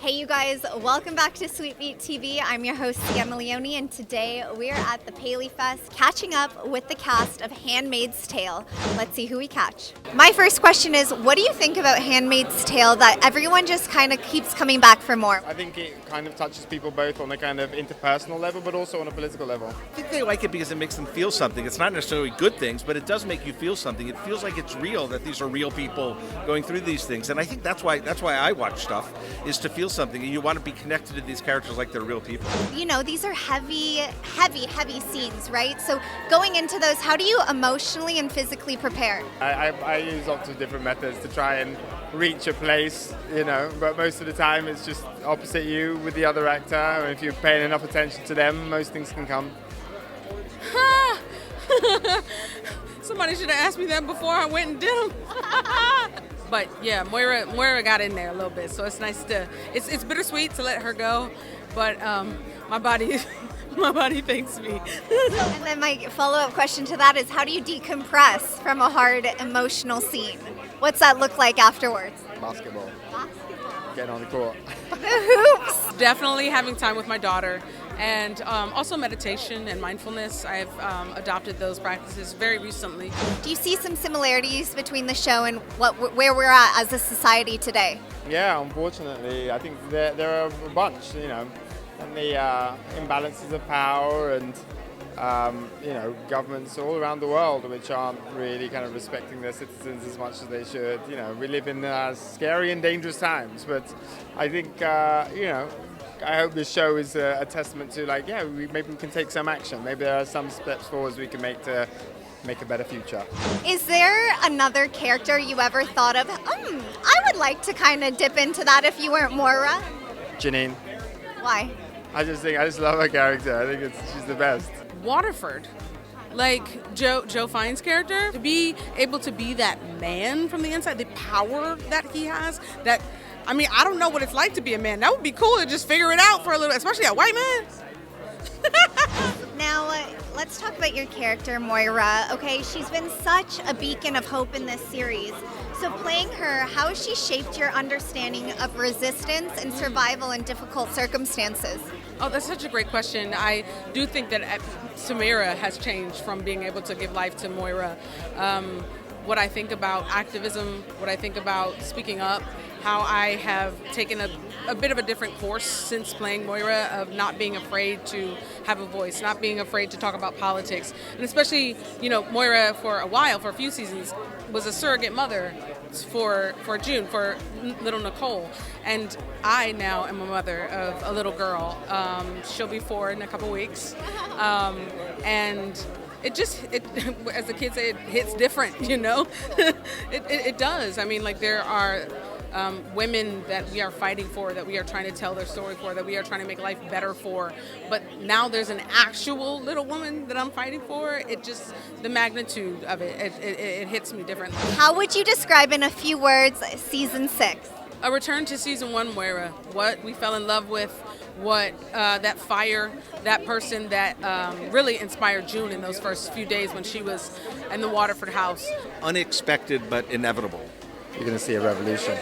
Hey you guys, welcome back to Sweet Beat TV. I'm your host Sienna Leone, and today we're at the PaleyFest catching up with the cast of Handmaid's Tale. Let's see who we catch. My first question is, what do you think about Handmaid's Tale that everyone just kind of keeps coming back for more? I think it kind of touches people both on a kind of interpersonal level, but also on a political level. I think they like it because it makes them feel something. It's not necessarily good things, but it does make you feel something. It feels like it's real, that these are real people going through these things. And I think that's why I watch stuff, is to feel something. And you want to be connected to these characters like they're real people. You know, these are heavy scenes, right? So going into those, how do you emotionally and physically prepare? I use lots of different methods to try and reach a place, but most of the time it's just opposite you with the other actor. And if you're paying enough attention to them, most things can come. Somebody should have asked me that before I went and did them. But yeah, Moira got in there a little bit, so it's nice to. It's bittersweet to let her go, but my body thanks me. And then my follow-up question to that is, how do you decompress from a hard emotional scene? What's that look like afterwards? Basketball. Getting on the court. Hoops. Definitely having time with my daughter. And also meditation and mindfulness. I've adopted those practices very recently. Do you see some similarities between the show and where we're at as a society today? Yeah, unfortunately, I think there are a bunch, and the imbalances of power and governments all around the world which aren't really kind of respecting their citizens as much as they should. We live in scary and dangerous times, but I think I hope this show is a testament to maybe we can take some action. Maybe there are some steps forwards we can make to make a better future. Is there another character you ever thought of? I would like to kind of dip into that if you weren't Moira. Janine. Why? I just love her character. I think she's the best. Waterford. Like Joe Fiennes' character, to be able to be that man from the inside, the power that he has, I don't know what it's like to be a man. That would be cool to just figure it out for a little, especially a white man. Now, let's talk about your character, Moira. Okay, she's been such a beacon of hope in this series. So playing her, how has she shaped your understanding of resistance and survival in difficult circumstances? Oh, that's such a great question. I do think that Samira has changed from being able to give life to Moira. What I think about activism, what I think about speaking up, how I have taken a bit of a different course since playing Moira, of not being afraid to have a voice, not being afraid to talk about politics. And especially, Moira for a few seasons, was a surrogate mother for June, for little Nicole. And I now am a mother of a little girl. She'll be 4 in a couple weeks. And it as the kids say, it hits different, it does. There are women that we are fighting for, that we are trying to tell their story for, that we are trying to make life better for. But now there's an actual little woman that I'm fighting for. The magnitude of it hits me differently. How would you describe in a few words season 6? A return to season 1 Moira. What we fell in love with, what that fire, that person that really inspired June in those first few days when she was in the Waterford house. Unexpected but inevitable. You're going to see a revolution.